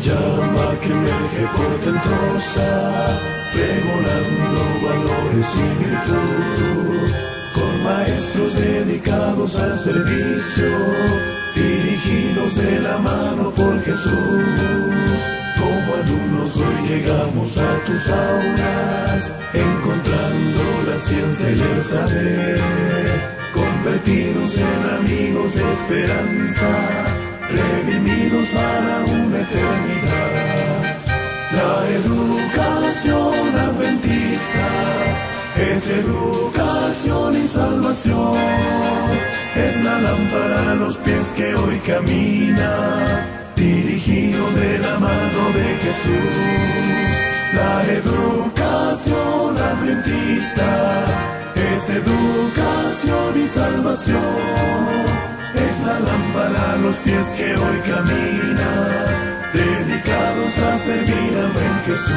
llama que emerge portentosa, pregonando valores y virtud, con maestros dedicados al servicio, dirigidos de la mano por Jesús. Como alumnos hoy llegamos a tus aulas, encontrando la ciencia y el saber, convertidos en amigos de esperanza, redimidos para una eternidad. La educación adventista es educación y salvación, es la lámpara a los pies que hoy camina, dirigido de la mano de Jesús. La educación adventista es educación y salvación, es la lámpara a los pies que hoy camina, dedicados a servir al buen Jesús.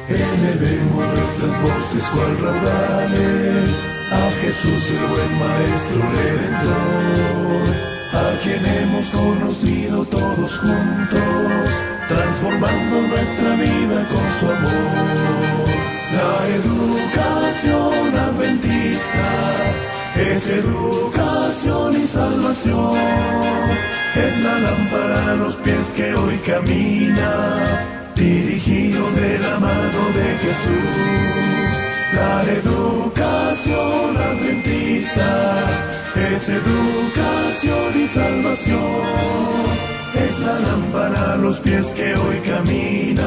Elevemos nuestras voces cual raudales a Jesús el buen Maestro Redentor, a quien hemos conocido todos juntos, transformando nuestra vida con su amor. La educación adventista es educación y salvación, es la lámpara a los pies que hoy camina, dirigido de la mano de Jesús. La educación adventista es educación y salvación, es la lámpara a los pies que hoy camina,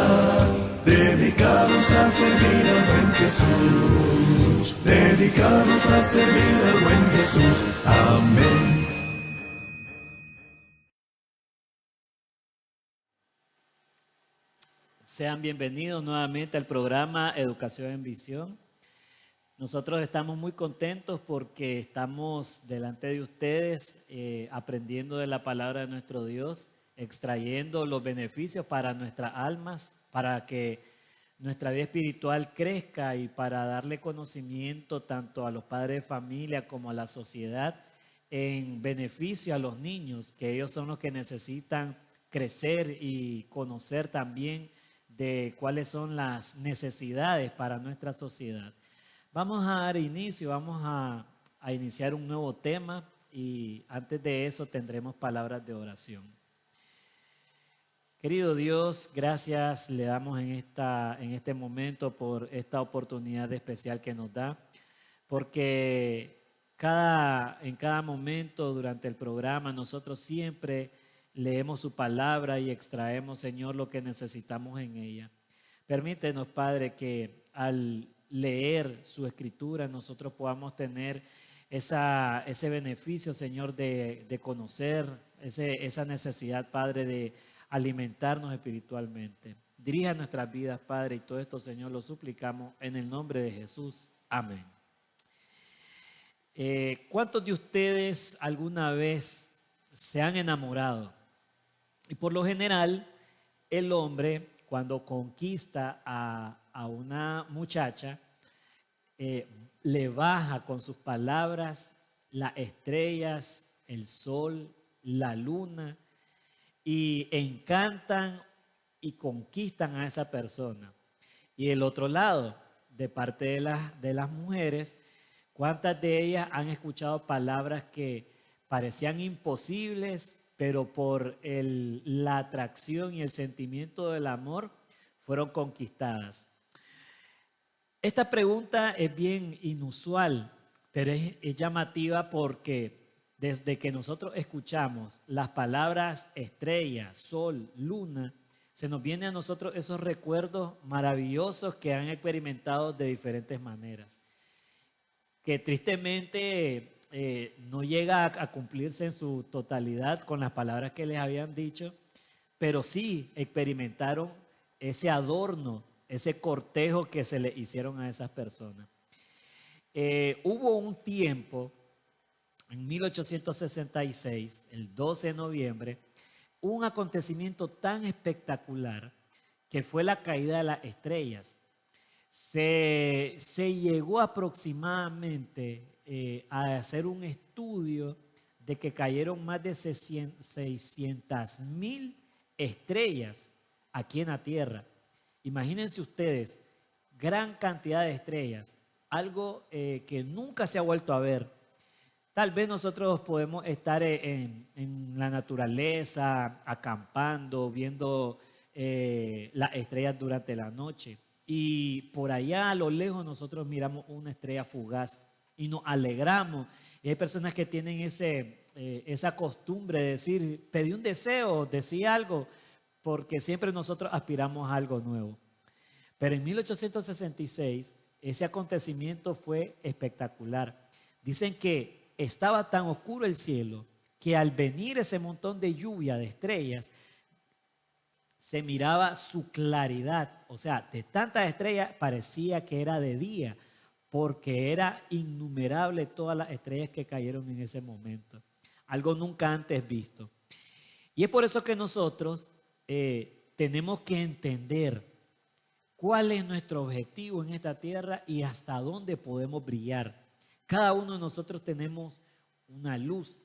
dedicados a servir al buen Jesús, dedicados a servir al buen Jesús. Amén. Sean bienvenidos nuevamente al programa Educación en Visión. Nosotros estamos muy contentos porque estamos delante de ustedes aprendiendo de la palabra de nuestro Dios, extrayendo los beneficios para nuestras almas, para que nuestra vida espiritual crezca y para darle conocimiento tanto a los padres de familia como a la sociedad en beneficio a los niños, que ellos son los que necesitan crecer y conocer también de cuáles son las necesidades para nuestra sociedad. Vamos a dar inicio, vamos a iniciar un nuevo tema y antes de eso tendremos palabras de oración. Querido Dios, gracias le damos en este momento por esta oportunidad especial que nos da, porque en cada momento durante el programa nosotros siempre leemos su palabra y extraemos, Señor, lo que necesitamos en ella. Permítenos, Padre, que al leer su escritura nosotros podamos tener ese beneficio, Señor, de conocer esa necesidad, Padre, de alimentarnos espiritualmente. Dirija nuestras vidas, Padre, y todo esto, Señor, lo suplicamos en el nombre de Jesús. Amén. ¿Cuántos de ustedes alguna vez se han enamorado? Y por lo general, el hombre, cuando conquista a una muchacha, le baja con sus palabras las estrellas, el sol, la luna, y encantan y conquistan a esa persona. Y del otro lado, de parte de las mujeres, ¿cuántas de ellas han escuchado palabras que parecían imposibles, pero por la atracción y el sentimiento del amor fueron conquistadas? Esta pregunta es bien inusual, pero es llamativa porque desde que nosotros escuchamos las palabras estrella, sol, luna, se nos vienen a nosotros esos recuerdos maravillosos que han experimentado de diferentes maneras, que tristemente no llega a cumplirse en su totalidad con las palabras que les habían dicho, pero sí experimentaron ese adorno, ese cortejo que se le hicieron a esas personas. Hubo un tiempo, en 1866, el 12 de noviembre, un acontecimiento tan espectacular que fue la caída de las estrellas. Se llegó aproximadamente a hacer un estudio de que cayeron más de 600,000 estrellas aquí en la Tierra. Imagínense ustedes, gran cantidad de estrellas, algo que nunca se ha vuelto a ver. Tal vez nosotros podemos estar en la naturaleza, acampando, viendo las estrellas durante la noche. Y por allá a lo lejos nosotros miramos una estrella fugaz y nos alegramos. Y hay personas que tienen esa costumbre de decir, pedí un deseo, decía algo, porque siempre nosotros aspiramos a algo nuevo. Pero en 1866 ese acontecimiento fue espectacular. Dicen que estaba tan oscuro el cielo que al venir ese montón de lluvia de estrellas, se miraba su claridad. O sea, de tantas estrellas parecía que era de día, porque era innumerable todas las estrellas que cayeron en ese momento. Algo nunca antes visto. Y es por eso que nosotros tenemos que entender cuál es nuestro objetivo en esta tierra y hasta dónde podemos brillar. Cada uno de nosotros tenemos una luz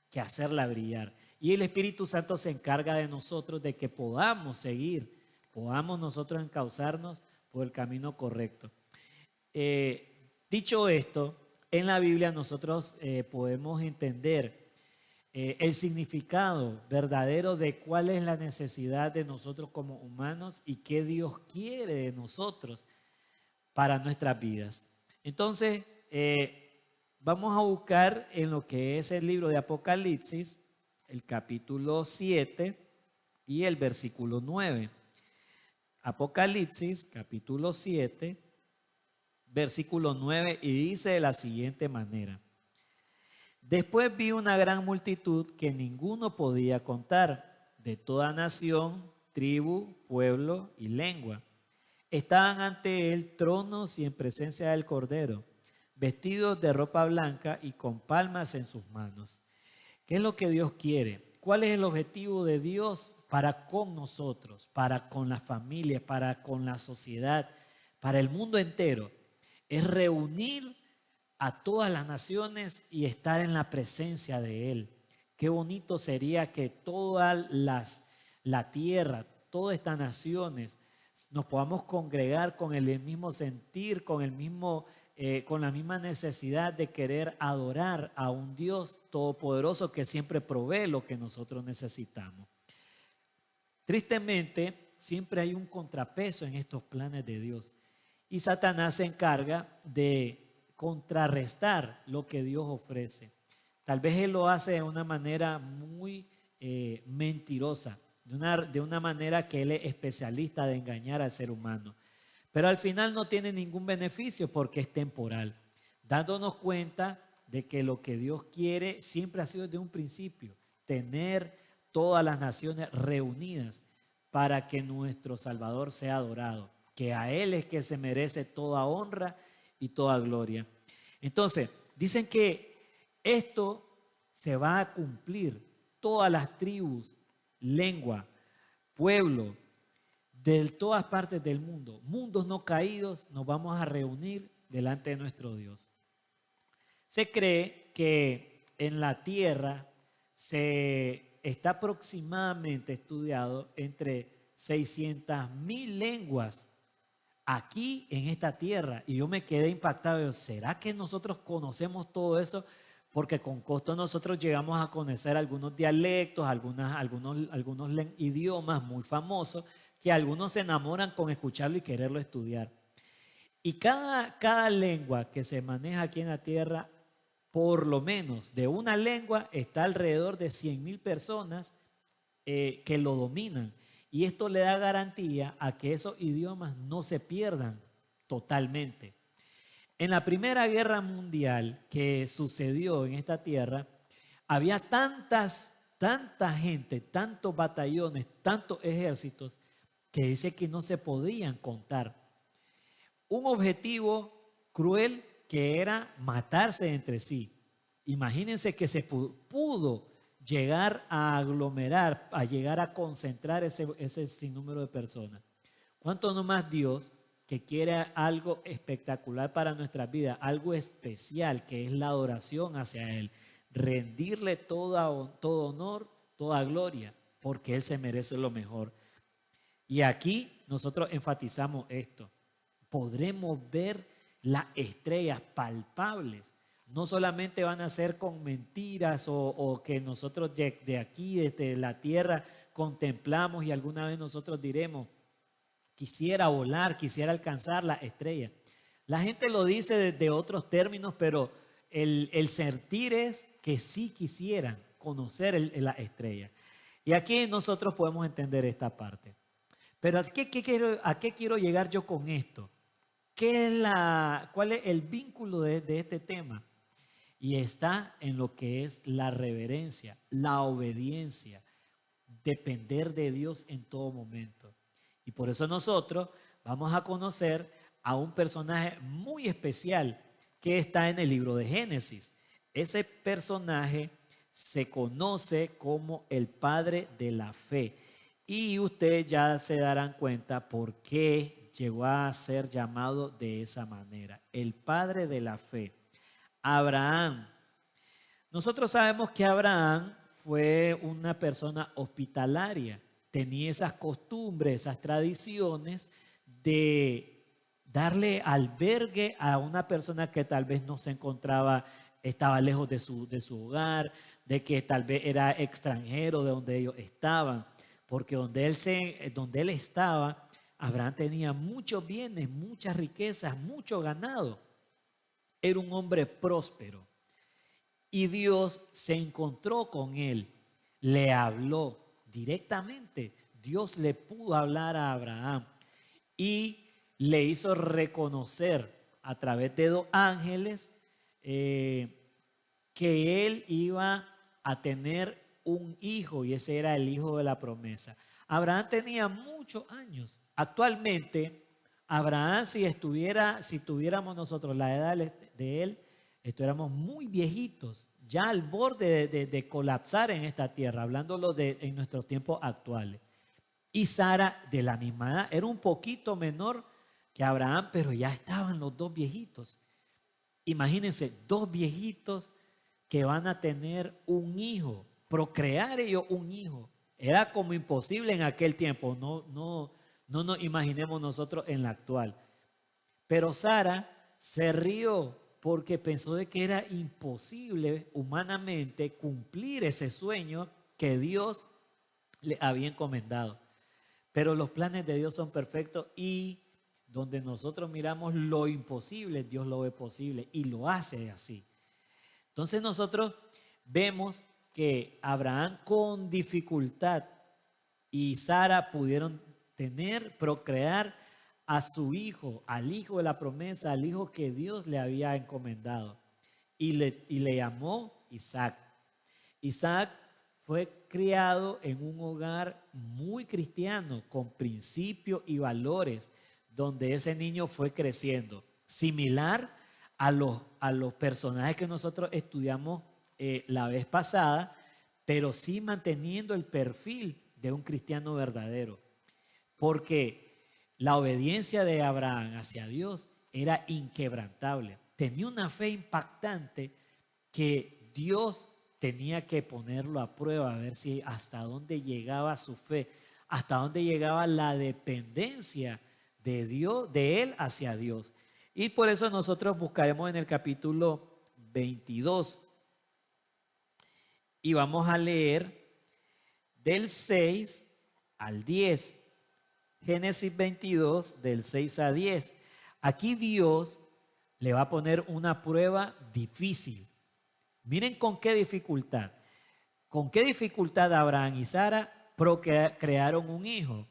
que hacerla brillar. Y el Espíritu Santo se encarga de nosotros de que podamos seguir, podamos nosotros encauzarnos por el camino correcto. Dicho esto, en la Biblia nosotros podemos entender el significado verdadero de cuál es la necesidad de nosotros como humanos y qué Dios quiere de nosotros para nuestras vidas. Entonces, vamos a buscar en lo que es el libro de Apocalipsis, el capítulo 7 y el versículo 9. Apocalipsis, capítulo 7, versículo 9, y dice de la siguiente manera: después vi una gran multitud que ninguno podía contar, de toda nación, tribu, pueblo y lengua. Estaban ante él tronos y en presencia del Cordero, vestidos de ropa blanca y con palmas en sus manos. ¿Qué es lo que Dios quiere? ¿Cuál es el objetivo de Dios para con nosotros, para con las familias, para con la sociedad, para el mundo entero? Es reunir a todas las naciones y estar en la presencia de Él. Qué bonito sería que toda la tierra, todas estas naciones, nos podamos congregar con el mismo sentir, con la misma necesidad de querer adorar a un Dios todopoderoso que siempre provee lo que nosotros necesitamos. Tristemente, siempre hay un contrapeso en estos planes de Dios y Satanás se encarga de contrarrestar lo que Dios ofrece. Tal vez él lo hace de una manera muy mentirosa, de una manera que él es especialista de engañar al ser humano. Pero al final no tiene ningún beneficio porque es temporal, dándonos cuenta de que lo que Dios quiere siempre ha sido desde un principio, tener todas las naciones reunidas para que nuestro Salvador sea adorado, que a Él es que se merece toda honra y toda gloria. Entonces, dicen que esto se va a cumplir, todas las tribus, lengua, pueblo, de todas partes del mundo, mundos no caídos, nos vamos a reunir delante de nuestro Dios. Se cree que en la tierra se está aproximadamente estudiado entre 600,000 lenguas aquí en esta tierra, y yo me quedé impactado. ¿Será que nosotros conocemos todo eso? Porque con costo nosotros llegamos a conocer algunos dialectos, algunos idiomas muy famosos, que algunos se enamoran con escucharlo y quererlo estudiar. Y cada lengua que se maneja aquí en la tierra, por lo menos de una lengua, está alrededor de 100,000 personas que lo dominan. Y esto le da garantía a que esos idiomas no se pierdan totalmente. En la Primera Guerra Mundial que sucedió en esta tierra, había tanta gente, tantos batallones, tantos ejércitos, que dice que no se podían contar. Un objetivo cruel que era matarse entre sí. Imagínense que se pudo llegar a aglomerar, a llegar a concentrar ese sinnúmero de personas. ¿Cuánto no más Dios, que quiere algo espectacular para nuestras vidas, algo especial, que es la adoración hacia Él, rendirle todo honor, toda gloria, porque Él se merece lo mejor. Y aquí nosotros enfatizamos esto. Podremos ver las estrellas palpables. No solamente van a ser con mentiras o que nosotros de aquí, desde la tierra, contemplamos y alguna vez nosotros diremos, quisiera volar, quisiera alcanzar la estrella. La gente lo dice desde otros términos, pero el sentir es que sí quisieran conocer la estrella. Y aquí nosotros podemos entender esta parte. Pero ¿a qué quiero llegar yo con esto? ¿Cuál es el vínculo de este tema? Y está en lo que es la reverencia, la obediencia, depender de Dios en todo momento. Y por eso nosotros vamos a conocer a un personaje muy especial que está en el libro de Génesis. Ese personaje se conoce como el padre de la fe. Y ustedes ya se darán cuenta por qué llegó a ser llamado de esa manera. El padre de la fe. Abraham. Nosotros sabemos que Abraham fue una persona hospitalaria. Tenía esas costumbres, esas tradiciones de darle albergue a una persona que tal vez no se encontraba, estaba lejos de su hogar, de que tal vez era extranjero de donde ellos estaban. Porque donde él estaba, Abraham tenía muchos bienes, muchas riquezas, mucho ganado. Era un hombre próspero. Y Dios se encontró con él, le habló directamente. Dios le pudo hablar a Abraham y le hizo reconocer a través de 2 ángeles que él iba a tener un hijo, y ese era el hijo de la promesa. Abraham tenía muchos años. Actualmente, Abraham, si tuviéramos nosotros la edad de él, estuviéramos muy viejitos, ya al borde de colapsar en esta tierra, hablándolo en nuestros tiempos actuales. Y Sara, de la misma edad, era un poquito menor que Abraham, pero ya estaban los 2 viejitos. Imagínense, 2 viejitos que van a tener un hijo. Procrear ellos un hijo era como imposible en aquel tiempo. No nos imaginemos nosotros en la actual. Pero Sara se rió porque pensó de que era imposible humanamente cumplir ese sueño que Dios le había encomendado. Pero los planes de Dios son perfectos y donde nosotros miramos lo imposible, Dios lo ve posible y lo hace así. Entonces nosotros vemos que Abraham con dificultad y Sara pudieron procrear a su hijo, al hijo de la promesa, al hijo que Dios le había encomendado. Y le llamó Isaac. Isaac fue criado en un hogar muy cristiano, con principios y valores, donde ese niño fue creciendo. Similar a los personajes que nosotros estudiamos la vez pasada, pero sí manteniendo el perfil de un cristiano verdadero. Porque la obediencia de Abraham hacia Dios era inquebrantable. Tenía una fe impactante que Dios tenía que ponerlo a prueba, a ver si hasta dónde llegaba su fe, hasta dónde llegaba la dependencia de Dios, de él hacia Dios. Y por eso nosotros buscaremos en el capítulo 22 y vamos a leer del 6 al 10. Génesis 22 del 6 a 10. Aquí Dios le va a poner una prueba difícil. Miren con qué dificultad. Con qué dificultad Abraham y Sara crearon un hijo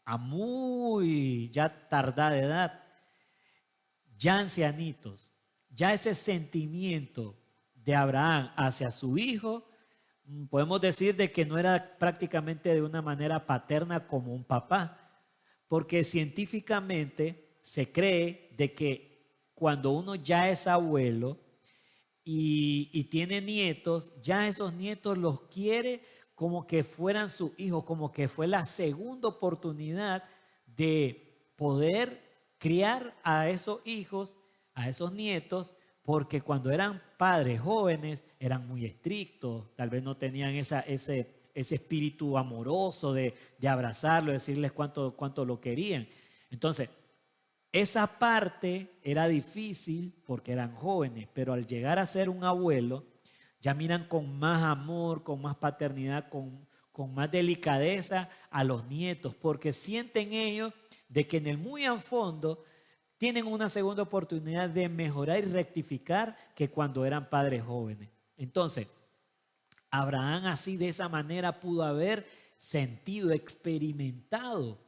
a muy ya tardada edad, ya ancianitos. Ya ese sentimiento de Abraham hacia su hijo, podemos decir de que no era prácticamente de una manera paterna como un papá, porque científicamente se cree de que cuando uno ya es abuelo y tiene nietos, ya esos nietos los quiere como que fueran sus hijos, como que fue la segunda oportunidad de poder criar a esos hijos, a esos nietos, porque cuando eran padres jóvenes eran muy estrictos, tal vez no tenían ese espíritu amoroso de abrazarlo, decirles cuánto lo querían. Entonces, esa parte era difícil porque eran jóvenes, pero al llegar a ser un abuelo, ya miran con más amor, con más paternidad, con más delicadeza a los nietos, porque sienten ellos de que en el muy al fondo tienen una segunda oportunidad de mejorar y rectificar que cuando eran padres jóvenes. Entonces, Abraham así de esa manera pudo haber sentido, experimentado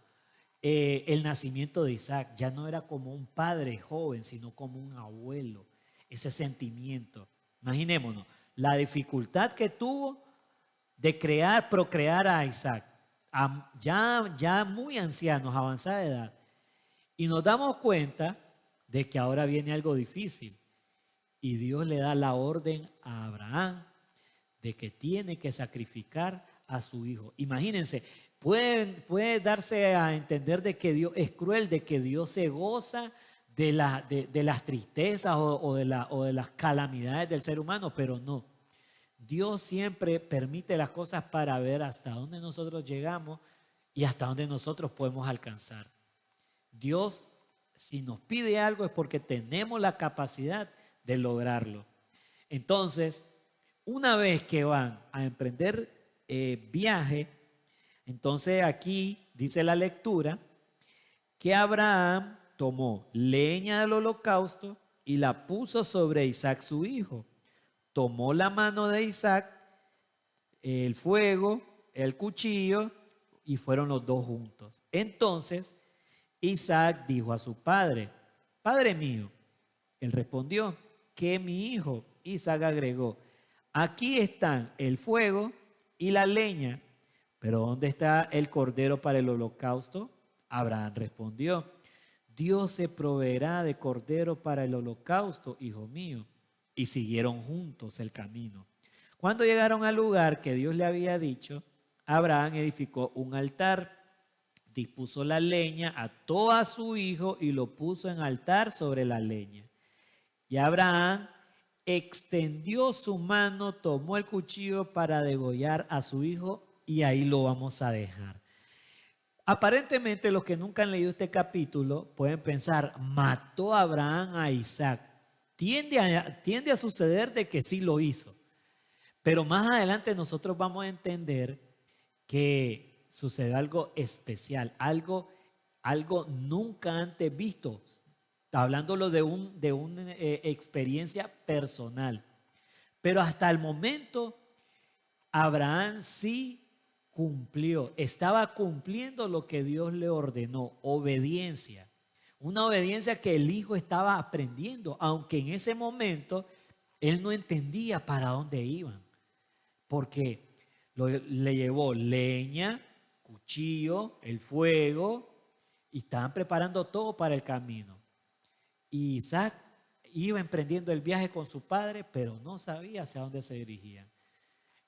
el nacimiento de Isaac. Ya no era como un padre joven, sino como un abuelo. Ese sentimiento. Imaginémonos la dificultad que tuvo de procrear a Isaac, ya muy ancianos, avanzada edad. Y nos damos cuenta de que ahora viene algo difícil. Y Dios le da la orden a Abraham de que tiene que sacrificar a su hijo. Imagínense, puede darse a entender de que Dios es cruel, de que Dios se goza de las tristezas o de las calamidades del ser humano, pero no. Dios siempre permite las cosas para ver hasta dónde nosotros llegamos y hasta dónde nosotros podemos alcanzar. Dios, si nos pide algo es porque tenemos la capacidad de lograrlo. Entonces, una vez que van a emprender viaje, entonces aquí dice la lectura que Abraham tomó leña del holocausto y la puso sobre Isaac su hijo. Tomó la mano de Isaac, el fuego, el cuchillo, y fueron los dos juntos. Entonces Isaac dijo a su padre: Padre mío. Él respondió: ¿qué, mi hijo? Isaac agregó: aquí están el fuego y la leña, pero ¿dónde está el cordero para el holocausto? Abraham respondió: Dios se proveerá de cordero para el holocausto, hijo mío. Y siguieron juntos el camino. Cuando llegaron al lugar que Dios le había dicho, Abraham edificó un altar, dispuso la leña, ató a su hijo y lo puso en altar sobre la leña. Y Abraham extendió su mano, tomó el cuchillo para degollar a su hijo, y ahí lo vamos a dejar. Aparentemente, los que nunca han leído este capítulo pueden pensar: mató a Abraham a Isaac. Tiende a suceder de que sí lo hizo. Pero más adelante nosotros vamos a entender que sucedió algo especial, algo nunca antes visto, hablándolo de una experiencia personal. Pero hasta el momento Abraham sí cumplió, estaba cumpliendo lo que Dios le ordenó, obediencia. Una obediencia que el hijo estaba aprendiendo, aunque en ese momento él no entendía para dónde iban, porque le llevó leña, cuchillo, el fuego, y estaban preparando todo para el camino. Y Isaac iba emprendiendo el viaje con su padre, pero no sabía hacia dónde se dirigían.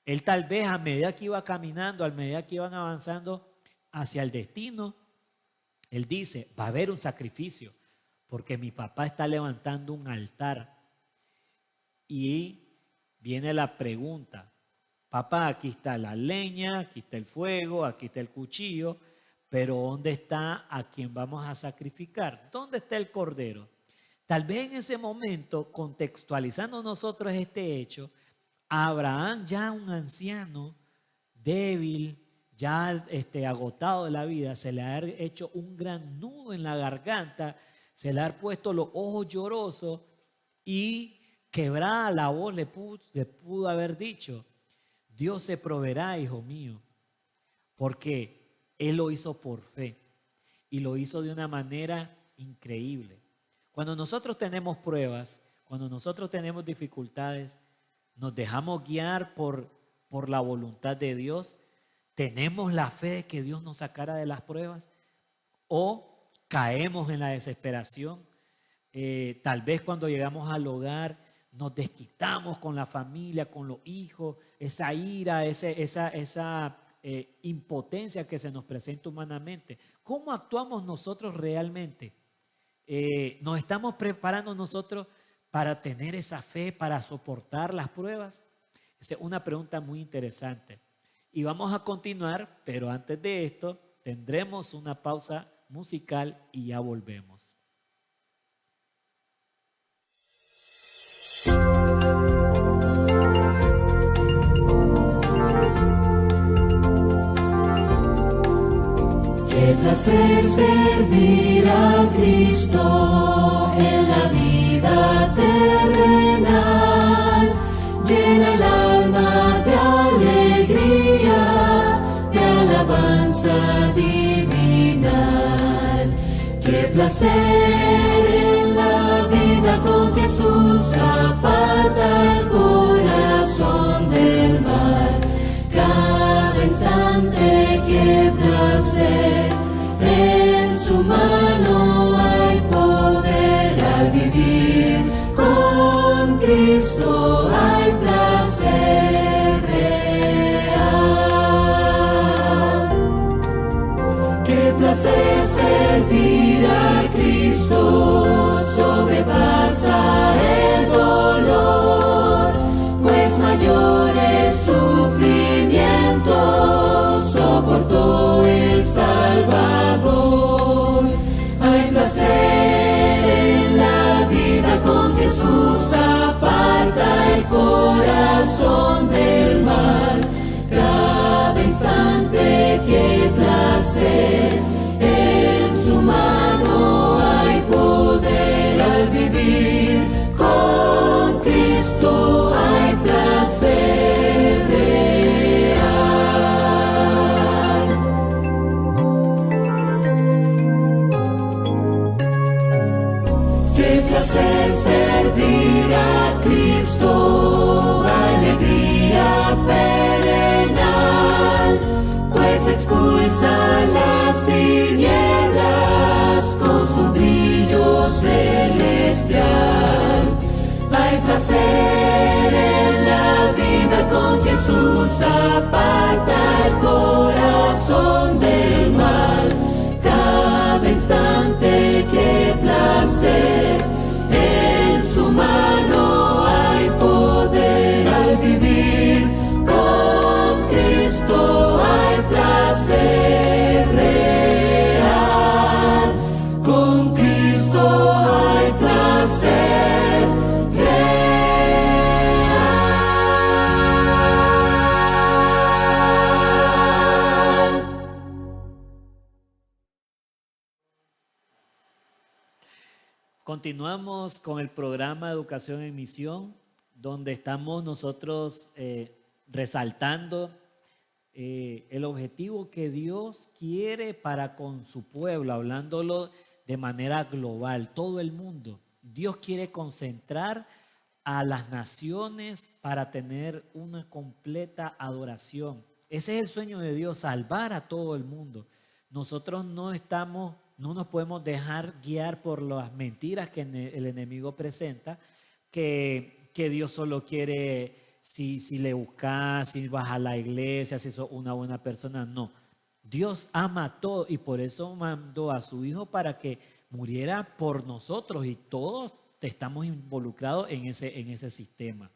Él tal vez a medida que iba caminando, a medida que iban avanzando hacia el destino, él dice: va a haber un sacrificio, porque mi papá está levantando un altar. Y viene la pregunta: papá, aquí está la leña, aquí está el fuego, aquí está el cuchillo, pero ¿dónde está a quien vamos a sacrificar? ¿Dónde está el cordero? Tal vez en ese momento, contextualizando nosotros este hecho, Abraham, ya un anciano, débil, ya agotado de la vida, se le ha hecho un gran nudo en la garganta, se le ha puesto los ojos llorosos y quebrada la voz le pudo haber dicho: Dios se proveerá, hijo mío, porque él lo hizo por fe y lo hizo de una manera increíble. Cuando nosotros tenemos pruebas, cuando nosotros tenemos dificultades, nos dejamos guiar por la voluntad de Dios. ¿Tenemos la fe de que Dios nos sacara de las pruebas? ¿O caemos en la desesperación? Tal vez cuando llegamos al hogar nos desquitamos con la familia, con los hijos, esa ira, esa impotencia que se nos presenta humanamente. ¿Cómo actuamos nosotros realmente? ¿Nos estamos preparando nosotros para tener esa fe, para soportar las pruebas? Esa es una pregunta muy interesante. Y vamos a continuar, pero antes de esto tendremos una pausa musical y ya volvemos. Qué placer servir a Cristo en la vida terrenal, llena el alma de alegría, de alabanza divinal. Qué placer en la vida con Jesús, aparta el corazón del mal. Cada instante, qué placer, en su mano hay poder al vivir. Con Cristo hay placer real. Qué placer servir a Cristo, sobrepasa el dolor, pues mayores sufrimientos soportó el Salvador. Hay placer en la vida con Jesús, aparta el corazón del mal. Cada instante, qué placer, en su mano hay poder al vivir. Con Cristo hay placer real. Qué placer servir a Cristo, alegría perenal, pues expulsa las tinieblas con su brillo celestial. Hay placer en la vida con Jesús, aparta el corazón del mal. Cada instante, qué placer, en su mano hay poder al vivir. Con Cristo hay placer real. Con Cristo hay placer real. Continuamos con el programa Educación en Misión, donde estamos nosotros resaltando el objetivo que Dios quiere para con su pueblo, hablándolo de manera global, todo el mundo. Dios quiere concentrar a las naciones para tener una completa adoración. Ese es el sueño de Dios, salvar a todo el mundo. Nosotros no nos podemos dejar guiar por las mentiras que el enemigo presenta, que Dios solo quiere si le buscas, si vas a la iglesia, si sos una buena persona. No, Dios ama a todo y por eso mandó a su Hijo para que muriera por nosotros y todos estamos involucrados en ese sistema.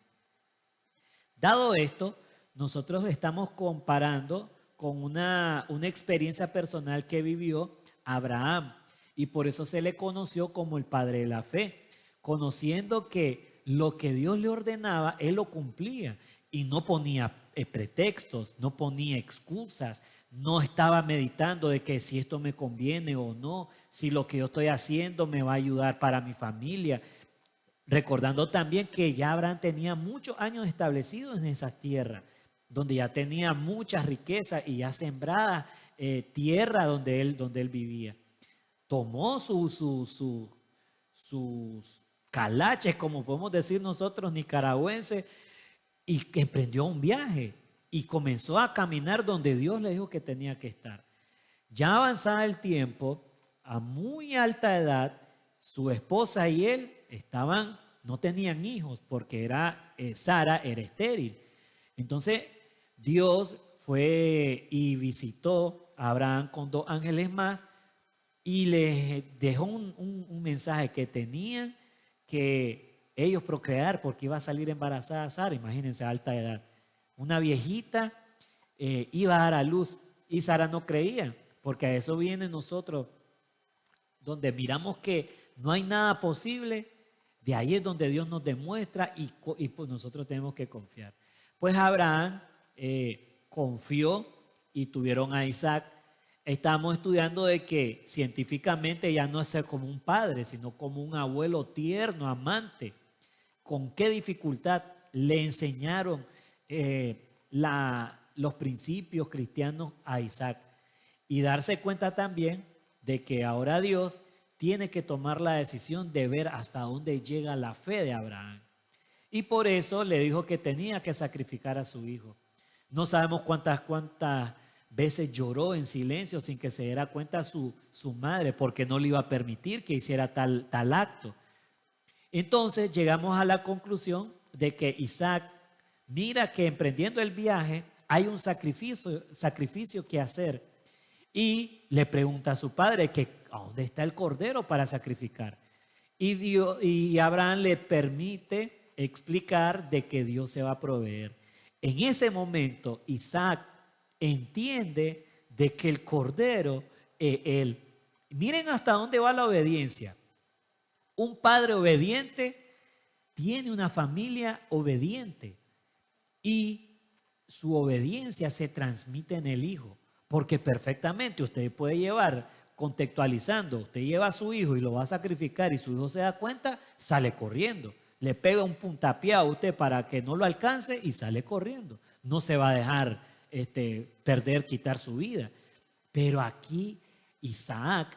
Dado esto, nosotros estamos comparando con una experiencia personal que vivió Abraham y por eso se le conoció como el padre de la fe, conociendo que lo que Dios le ordenaba, él lo cumplía y no ponía pretextos, no ponía excusas, no estaba meditando de que si esto me conviene o no, si lo que yo estoy haciendo me va a ayudar para mi familia. Recordando también que ya Abraham tenía muchos años establecidos en esa tierra, donde ya tenía mucha riqueza y ya sembrada tierra donde él vivía. Tomó sus calaches, como podemos decir nosotros nicaragüenses, y que emprendió un viaje y comenzó a caminar donde Dios le dijo que tenía que estar. Ya avanzaba el tiempo, a muy alta edad, su esposa y él no tenían hijos porque Sara era estéril. Entonces Dios fue y visitó a Abraham con 2 ángeles más y les dejó un mensaje que tenían que ellos procrear porque iba a salir embarazada Sara, imagínense, a alta edad. Una viejita iba a dar a luz y Sara no creía, porque a eso viene nosotros, donde miramos que no hay nada posible, de ahí es donde Dios nos demuestra y pues nosotros tenemos que confiar. Pues Abraham confió y tuvieron a Isaac. Estamos estudiando de que científicamente ya no es como un padre, sino como un abuelo tierno, amante. Con qué dificultad le enseñaron los principios cristianos a Isaac. Y darse cuenta también de que ahora Dios tiene que tomar la decisión de ver hasta dónde llega la fe de Abraham. Y por eso le dijo que tenía que sacrificar a su hijo. No sabemos cuántas veces lloró en silencio sin que se diera cuenta su madre, porque no le iba a permitir que hiciera tal acto. Entonces llegamos a la conclusión de que Isaac mira que emprendiendo el viaje hay un sacrificio que hacer, y le pregunta a su padre que ¿a dónde está el cordero para sacrificar? Y Abraham le permite explicar de que Dios se va a proveer. En ese momento Isaac entiende de que el cordero es él. Miren hasta dónde va la obediencia. Un padre obediente tiene una familia obediente y su obediencia se transmite en el hijo, porque perfectamente usted puede llevar, contextualizando, usted lleva a su hijo y lo va a sacrificar y su hijo se da cuenta, sale corriendo. Le pega un puntapié a usted para que no lo alcance y sale corriendo. No se va a dejar perder, quitar su vida. Pero aquí Isaac,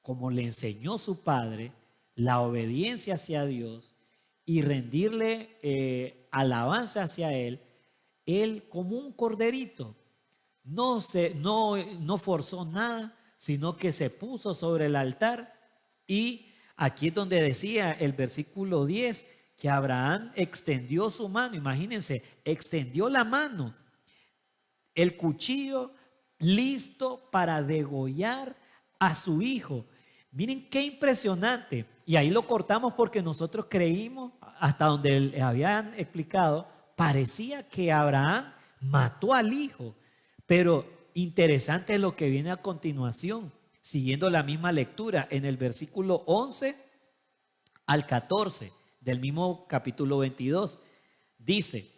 como le enseñó su padre, la obediencia hacia Dios y rendirle alabanza hacia él como un corderito, no forzó nada, sino que se puso sobre el altar. Y aquí es donde decía el versículo 10 que Abraham extendió su mano. Imagínense, extendió la mano, el cuchillo listo para degollar a su hijo. Miren qué impresionante. Y ahí lo cortamos porque nosotros creímos, hasta donde le habían explicado, parecía que Abraham mató al hijo. Pero interesante es lo que viene a continuación, siguiendo la misma lectura en el versículo 11 al 14 del mismo capítulo 22. Dice: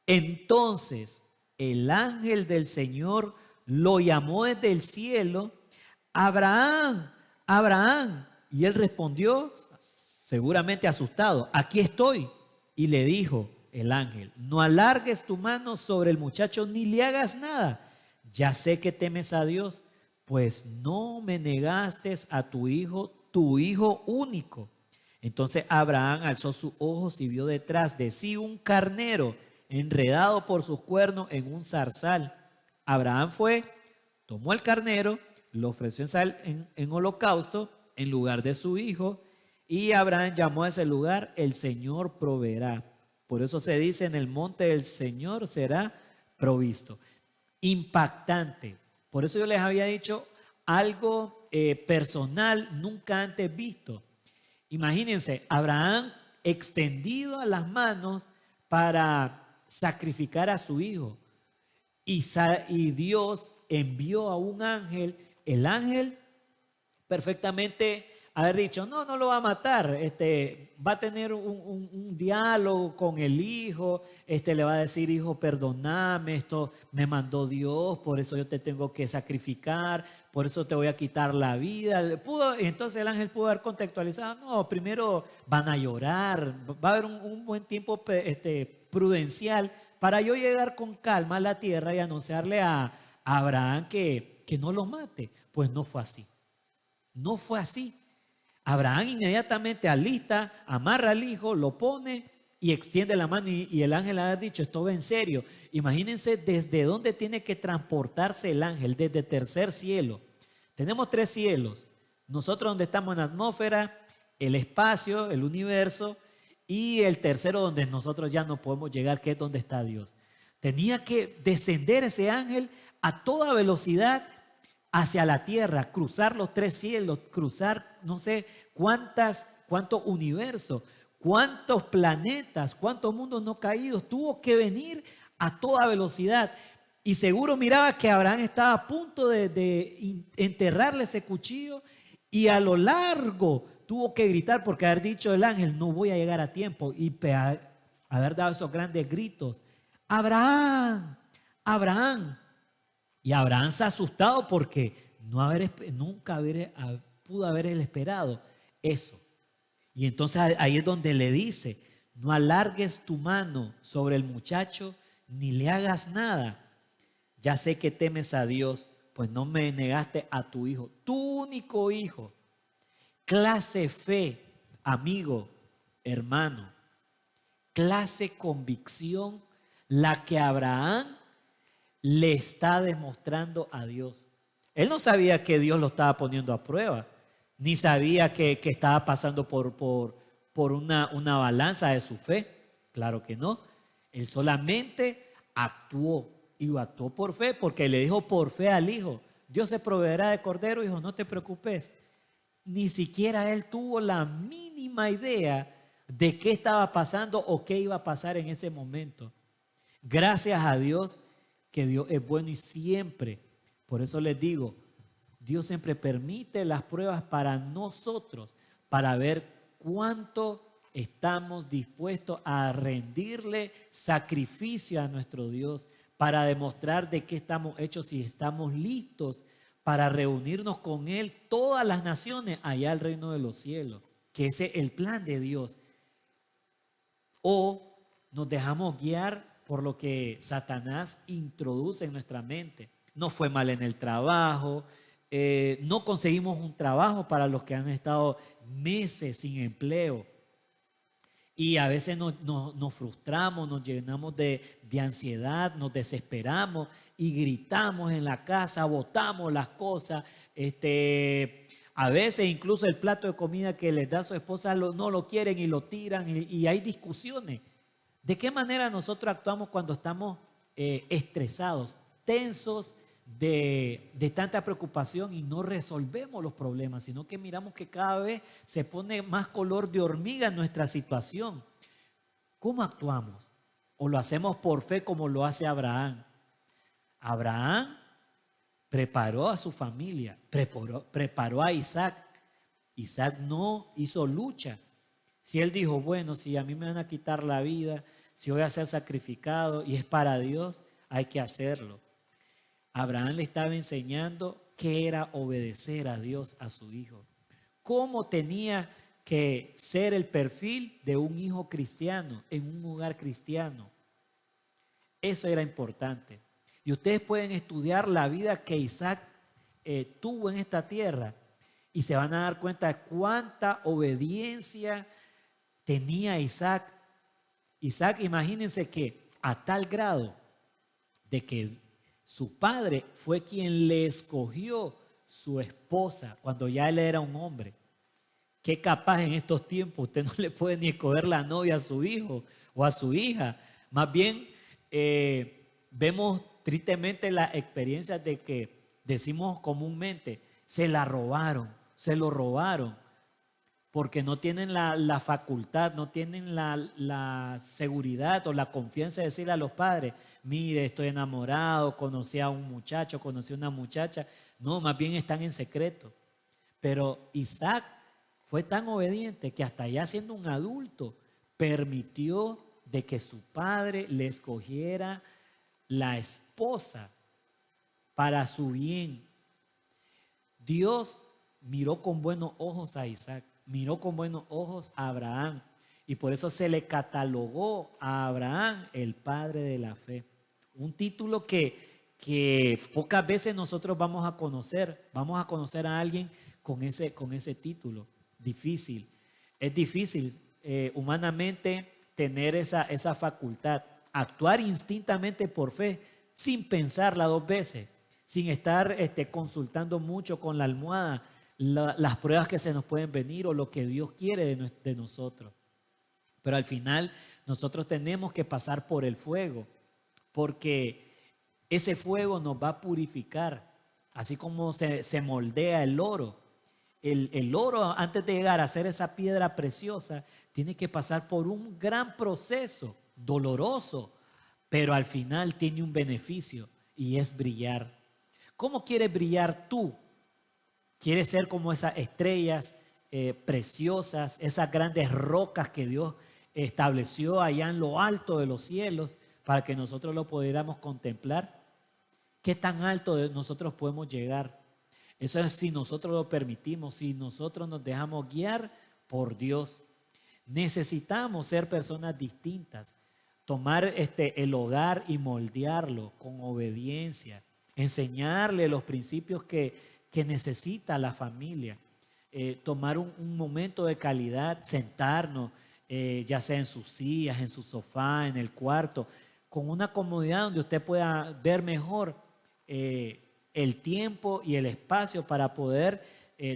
entonces el ángel del Señor lo llamó desde el cielo: Abraham, Abraham. Y él respondió, seguramente asustado: aquí estoy. Y le dijo el ángel: no alargues tu mano sobre el muchacho ni le hagas nada. Ya sé que temes a Dios, pues no me negaste a tu hijo único. Entonces Abraham alzó sus ojos y vio detrás de sí un carnero enredado por sus cuernos en un zarzal. Abraham fue, tomó el carnero, lo ofreció en holocausto en lugar de su hijo, y Abraham llamó a ese lugar: el Señor proveerá. Por eso se dice: en el monte del Señor será provisto. Impactante. Por eso yo les había dicho algo personal nunca antes visto. Imagínense, Abraham extendido a las manos para sacrificar a su hijo, y Dios envió a un ángel. El ángel perfectamente haber dicho: no lo va a matar, va a tener un diálogo con el hijo, le va a decir: hijo, perdóname, esto me mandó Dios, por eso yo te tengo que sacrificar, por eso te voy a quitar la vida. Entonces el ángel pudo haber contextualizado: no, primero van a llorar, va a haber un buen tiempo prudencial para yo llegar con calma a la tierra y anunciarle a Abraham que no lo mate. Pues no fue así. No fue así. Abraham inmediatamente alista, amarra al hijo, lo pone y extiende la mano, y el ángel ha dicho: esto va en serio. Imagínense desde dónde tiene que transportarse el ángel, desde el tercer cielo. Tenemos 3 cielos. Nosotros donde estamos en la atmósfera, el espacio, el universo, y el tercero donde nosotros ya no podemos llegar, que es donde está Dios. Tenía que descender ese ángel a toda velocidad hacia la tierra, cruzar los 3 cielos, cruzar no sé cuánto universo, ¿Cuántos planetas, cuántos mundos no caídos? Tuvo que venir a toda velocidad. Y seguro miraba que Abraham estaba a punto de enterrarle ese cuchillo y a lo largo tuvo que gritar porque haber dicho el ángel, no voy a llegar a tiempo, y haber dado esos grandes gritos, Abraham, Abraham. Y Abraham se ha asustado porque nunca pudo haber él esperado eso. Y entonces ahí es donde le dice, no alargues tu mano sobre el muchacho ni le hagas nada. Ya sé que temes a Dios, pues no me negaste a tu hijo, tu único hijo. Clase fe, amigo, hermano. Clase convicción, la que Abraham le está demostrando a Dios. Él no sabía que Dios lo estaba poniendo a prueba, ni sabía que estaba pasando por una balanza de su fe. Claro que no. Él solamente actuó. Y actuó por fe, porque le dijo por fe al hijo, Dios se proveerá de cordero, hijo, no te preocupes. Ni siquiera él tuvo la mínima idea de qué estaba pasando o qué iba a pasar en ese momento. Gracias a Dios, que Dios es bueno y siempre, por eso les digo, Dios siempre permite las pruebas para nosotros, para ver cuánto estamos dispuestos a rendirle sacrificio a nuestro Dios, para demostrar de qué estamos hechos y estamos listos para reunirnos con Él, todas las naciones, allá al reino de los cielos, que ese es el plan de Dios. O nos dejamos guiar por lo que Satanás introduce en nuestra mente. Nos fue mal en el trabajo, no conseguimos un trabajo para los que han estado meses sin empleo. Y a veces nos frustramos, nos llenamos de ansiedad, nos desesperamos y gritamos en la casa, botamos las cosas. A veces incluso el plato de comida que les da su esposa no lo quieren y lo tiran y hay discusiones. ¿De qué manera nosotros actuamos cuando estamos estresados, tensos de tanta preocupación y no resolvemos los problemas, sino que miramos que cada vez se pone más color de hormiga en nuestra situación? ¿Cómo actuamos? ¿O lo hacemos por fe como lo hace Abraham? Abraham preparó a su familia, preparó a Isaac. Isaac no hizo lucha. Si él dijo, bueno, si a mí me van a quitar la vida, si voy a ser sacrificado y es para Dios, hay que hacerlo. Abraham le estaba enseñando qué era obedecer a Dios, a su hijo. Cómo tenía que ser el perfil de un hijo cristiano en un hogar cristiano. Eso era importante. Y ustedes pueden estudiar la vida que Isaac tuvo en esta tierra y se van a dar cuenta de cuánta obediencia tenía Isaac. Isaac, imagínense que a tal grado de que su padre fue quien le escogió su esposa cuando ya él era un hombre. Qué capaz en estos tiempos usted no le puede ni escoger la novia a su hijo o a su hija. Más bien vemos tristemente las experiencias de que decimos comúnmente, se la robaron, se lo robaron, porque no tienen la facultad, no tienen la seguridad o la confianza de decirle a los padres, mire, estoy enamorado, conocí a un muchacho, conocí a una muchacha. No, más bien están en secreto. Pero Isaac fue tan obediente que hasta ya siendo un adulto, permitió de que su padre le escogiera la esposa para su bien. Dios miró con buenos ojos a Isaac, miró con buenos ojos a Abraham, y por eso se le catalogó a Abraham el padre de la fe. Un título que pocas veces nosotros vamos a conocer a alguien con ese título. Difícil, es difícil humanamente tener esa facultad, actuar instintamente por fe, sin pensarla dos veces, sin estar consultando mucho con la almohada las pruebas que se nos pueden venir o lo que Dios quiere de nosotros. Pero al final nosotros tenemos que pasar por el fuego, porque ese fuego nos va a purificar, así como se moldea el oro. el oro, antes de llegar a ser esa piedra preciosa, tiene que pasar por un gran proceso, doloroso, pero al final tiene un beneficio y es brillar. ¿Cómo quieres brillar tú? ¿Quieres ser como esas estrellas preciosas, esas grandes rocas que Dios estableció allá en lo alto de los cielos para que nosotros lo pudiéramos contemplar? ¿Qué tan alto nosotros podemos llegar? Eso es si nosotros lo permitimos, si nosotros nos dejamos guiar por Dios. Necesitamos ser personas distintas, tomar el hogar y moldearlo con obediencia, enseñarle los principios que necesita la familia, tomar un momento de calidad, sentarnos, ya sea en sus sillas, en su sofá, en el cuarto, con una comodidad donde usted pueda ver mejor el tiempo y el espacio para poder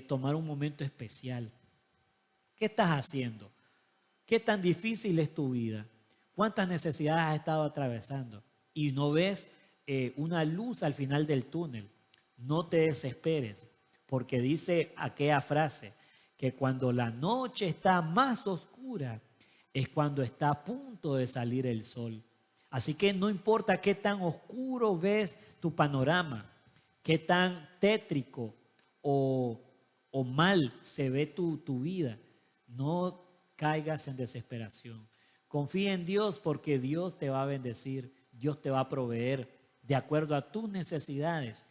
tomar un momento especial. ¿Qué estás haciendo? ¿Qué tan difícil es tu vida? ¿Cuántas necesidades has estado atravesando? Y no ves una luz al final del túnel. No te desesperes, porque dice aquella frase, que cuando la noche está más oscura, es cuando está a punto de salir el sol. Así que no importa qué tan oscuro ves tu panorama, qué tan tétrico o mal se ve tu vida, no caigas en desesperación. Confía en Dios porque Dios te va a bendecir, Dios te va a proveer de acuerdo a tus necesidades.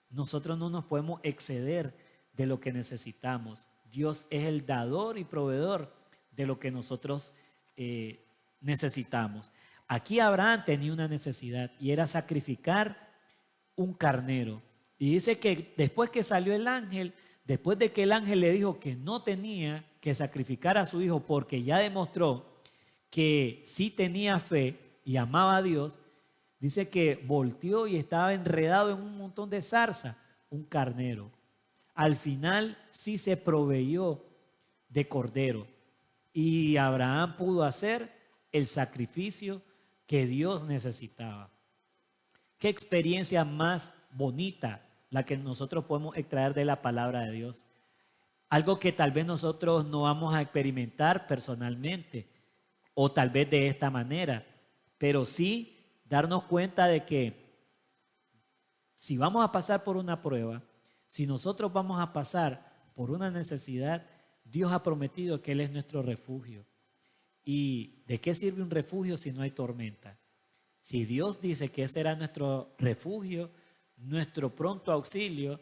Nosotros no nos podemos exceder de lo que necesitamos. Dios es el dador y proveedor de lo que nosotros necesitamos. Aquí Abraham tenía una necesidad y era sacrificar un carnero. Y dice que después que salió el ángel, después de que el ángel le dijo que no tenía que sacrificar a su hijo porque ya demostró que sí tenía fe y amaba a Dios, dice que volteó y estaba enredado en un montón de zarza, un carnero. Al final sí se proveyó de cordero y Abraham pudo hacer el sacrificio que Dios necesitaba. Qué experiencia más bonita la que nosotros podemos extraer de la palabra de Dios. Algo que tal vez nosotros no vamos a experimentar personalmente o tal vez de esta manera, pero sí darnos cuenta de que si vamos a pasar por una prueba, si nosotros vamos a pasar por una necesidad, Dios ha prometido que Él es nuestro refugio. ¿Y de qué sirve un refugio si no hay tormenta? Si Dios dice que ese será nuestro refugio, nuestro pronto auxilio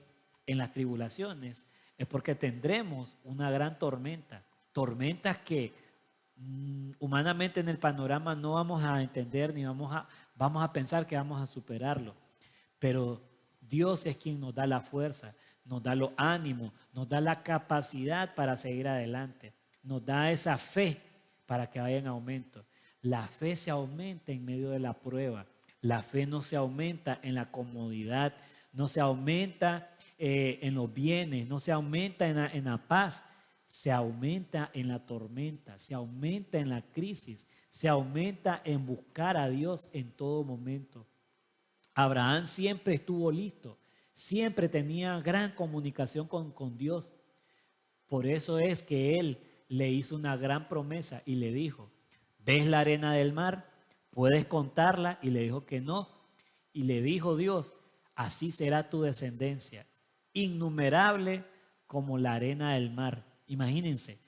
en las tribulaciones, es porque tendremos una gran tormenta. Tormentas que humanamente en el panorama no vamos a entender ni vamos a pensar que vamos a superarlo. Pero Dios es quien nos da la fuerza, nos da los ánimos, nos da la capacidad para seguir adelante, nos da esa fe para que vaya en aumento. La fe se aumenta en medio de la prueba. La fe no se aumenta en la comodidad, no se aumenta en los bienes, no se aumenta en la paz, se aumenta en la tormenta, se aumenta en la crisis, se aumenta en buscar a Dios en todo momento. Abraham siempre estuvo listo, siempre tenía gran comunicación con Dios. Por eso es que él le hizo una gran promesa y le dijo: ¿ves la arena del mar? ¿Puedes contarla? Y le dijo que no. Y le dijo Dios: así será tu descendencia, innumerable como la arena del mar. Imagínense,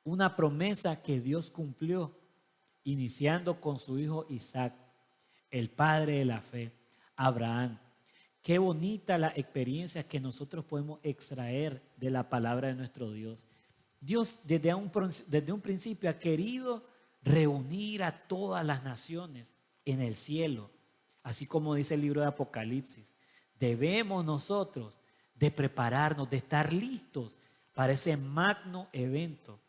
una promesa que Dios cumplió, iniciando con su hijo Isaac, el padre de la fe, Abraham. Qué bonita la experiencia que nosotros podemos extraer de la palabra de nuestro Dios. Dios desde un principio ha querido reunir a todas las naciones en el cielo, así como dice el libro de Apocalipsis. Debemos nosotros de prepararnos, de estar listos para ese magno evento.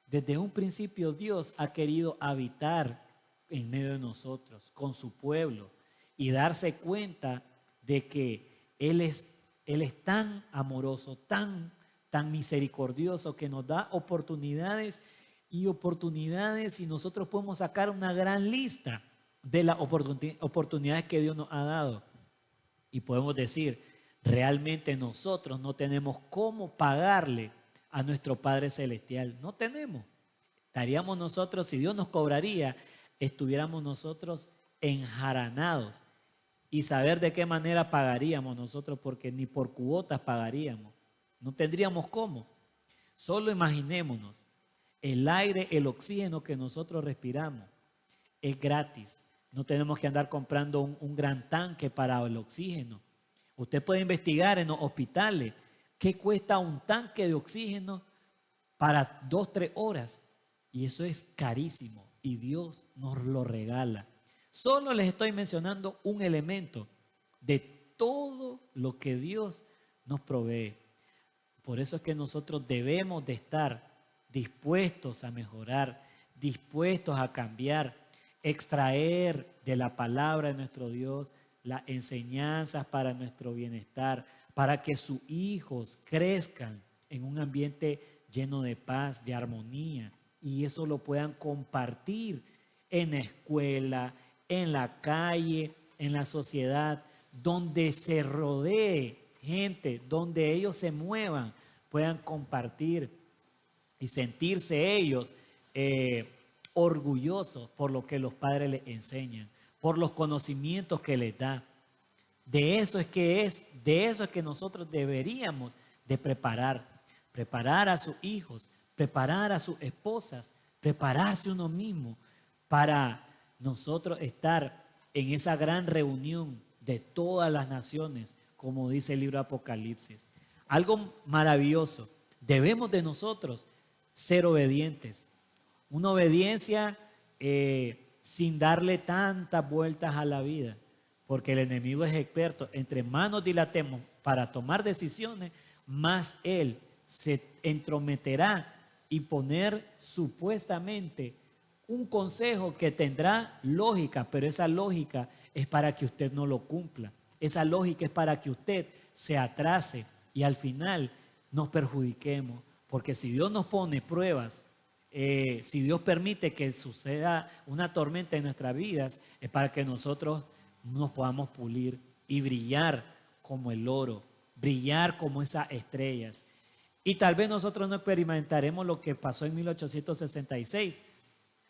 Desde un principio Dios ha querido habitar en medio de nosotros, con su pueblo, y darse cuenta de que Él es tan amoroso, tan misericordioso, que nos da oportunidades y nosotros podemos sacar una gran lista de las oportunidades que Dios nos ha dado. Y podemos decir, realmente nosotros no tenemos cómo pagarle a nuestro Padre Celestial. No tenemos. Estaríamos nosotros, si Dios nos cobraría, estuviéramos nosotros enjaranados. Y saber de qué manera pagaríamos nosotros, porque ni por cuotas pagaríamos. No tendríamos cómo. Solo imaginémonos, el aire, el oxígeno que nosotros respiramos es gratis. No tenemos que andar comprando un gran tanque para el oxígeno. Usted puede investigar en los hospitales qué cuesta un tanque de oxígeno para 2-3 horas. Y eso es carísimo y Dios nos lo regala. Solo les estoy mencionando un elemento de todo lo que Dios nos provee. Por eso es que nosotros debemos de estar dispuestos a mejorar, dispuestos a cambiar, extraer de la palabra de nuestro Dios las enseñanzas para nuestro bienestar, para que sus hijos crezcan en un ambiente lleno de paz, de armonía, y eso lo puedan compartir en la escuela, en la calle, en la sociedad, donde se rodee gente, donde ellos se muevan, puedan compartir y sentirse ellos orgullosos por lo que los padres les enseñan, por los conocimientos que les da. De eso es que nosotros deberíamos de preparar a sus hijos, preparar a sus esposas, prepararse uno mismo para nosotros estar en esa gran reunión de todas las naciones, como dice el libro de Apocalipsis. Algo maravilloso. Debemos de nosotros ser obedientes. Una obediencia sin darle tantas vueltas a la vida, porque el enemigo es experto. Entre más nos dilatemos para tomar decisiones, más él se entrometerá y poner supuestamente un consejo que tendrá lógica, pero esa lógica es para que usted no lo cumpla. Esa lógica es para que usted se atrase y al final nos perjudiquemos. Porque si Dios nos pone pruebas, si Dios permite que suceda una tormenta en nuestras vidas, es para que nosotros nos podamos pulir y brillar como el oro, brillar como esas estrellas. Y tal vez nosotros no experimentaremos lo que pasó en 1866,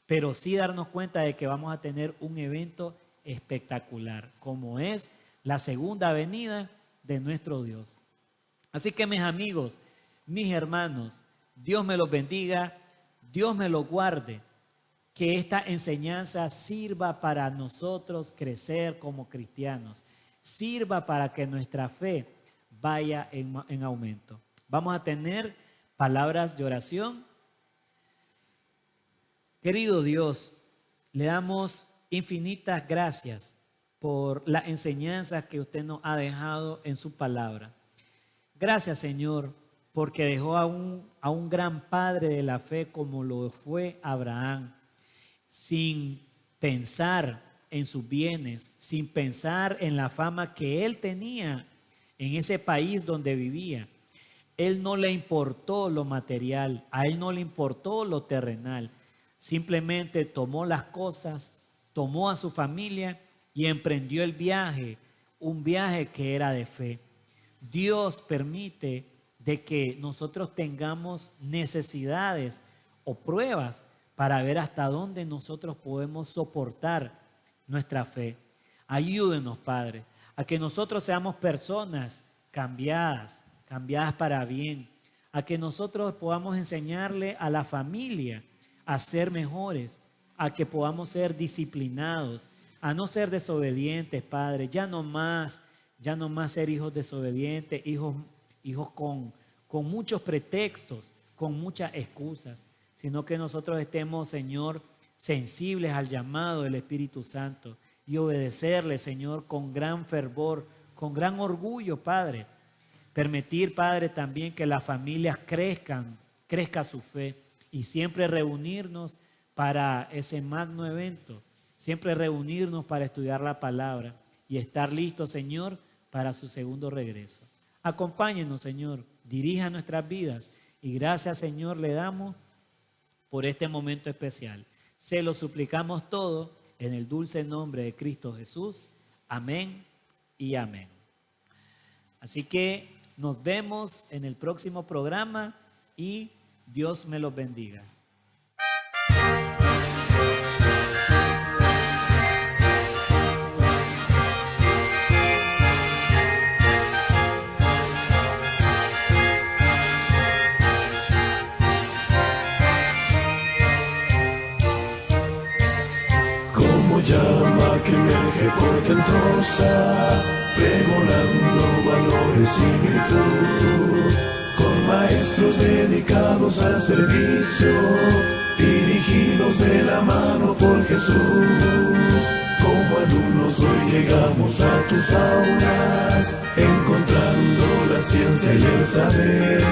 pero sí darnos cuenta de que vamos a tener un evento espectacular, como es la segunda venida de nuestro Dios. Así que mis amigos, mis hermanos, Dios me los bendiga, Dios me los guarde, que esta enseñanza sirva para nosotros crecer como cristianos, sirva para que nuestra fe vaya en aumento. Vamos a tener palabras de oración. Querido Dios, le damos infinitas gracias por la enseñanza que usted nos ha dejado en su palabra. Gracias, Señor, porque dejó a un gran padre de la fe como lo fue Abraham, sin pensar en sus bienes, sin pensar en la fama que él tenía en ese país donde vivía. Él no le importó lo material, a él no le importó lo terrenal. Simplemente tomó las cosas, tomó a su familia y emprendió el viaje, un viaje que era de fe. Dios permite de que nosotros tengamos necesidades o pruebas para ver hasta dónde nosotros podemos soportar nuestra fe. Ayúdenos, Padre, a que nosotros seamos personas cambiadas para bien, a que nosotros podamos enseñarle a la familia a ser mejores, a que podamos ser disciplinados, a no ser desobedientes, Padre, ya no más ser hijos desobedientes, hijos con muchos pretextos, con muchas excusas, sino que nosotros estemos, Señor, sensibles al llamado del Espíritu Santo y obedecerle, Señor, con gran fervor, con gran orgullo, Padre. Permitir, Padre, también que las familias crezca su fe y siempre reunirnos para ese magno evento, siempre reunirnos para estudiar la palabra y estar listos, Señor, para su segundo regreso. Acompáñenos, Señor, dirija nuestras vidas y gracias, Señor, le damos por este momento especial. Se lo suplicamos todo en el dulce nombre de Cristo Jesús. Amén y amén. Así que nos vemos en el próximo programa y Dios me los bendiga. Como llama que emerge portentosa, pregonando valores y virtud, con maestros dedicados al servicio, dirigidos de la mano por Jesús. Como alumnos hoy llegamos a tus aulas, encontrando la ciencia y el saber,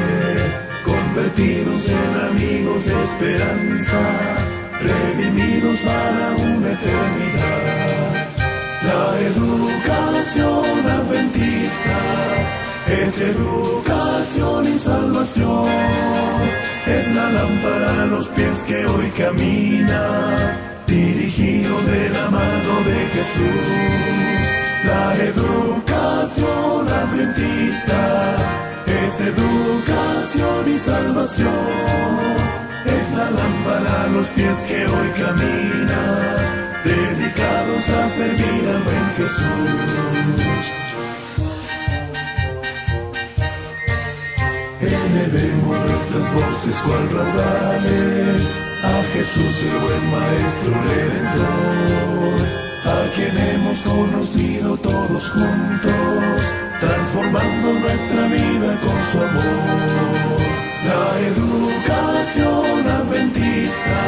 convertidos en amigos de esperanza, redimidos para una eternidad. La educación adventista es educación y salvación, es la lámpara a los pies que hoy camina, dirigidos de la mano de Jesús. La educación adventista es educación y salvación, es la lámpara a los pies que hoy camina, dedicados a servir al buen Jesús. Elevemos nuestras voces cual raudales a Jesús el buen Maestro Redentor, a quien hemos conocido todos juntos, transformando nuestra vida con su amor. La educación adventista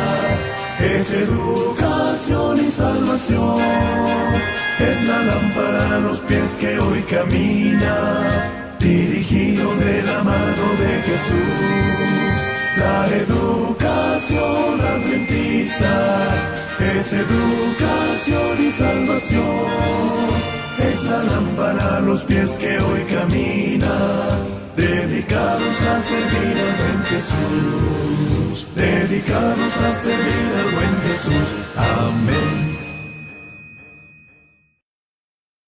es educación y salvación, es la lámpara a los pies que hoy camina, dirigido de la mano de Jesús. La educación adventista es educación y salvación, es la lámpara a los pies que hoy camina, dedicados a servir al buen Jesús, dedicados a servir al buen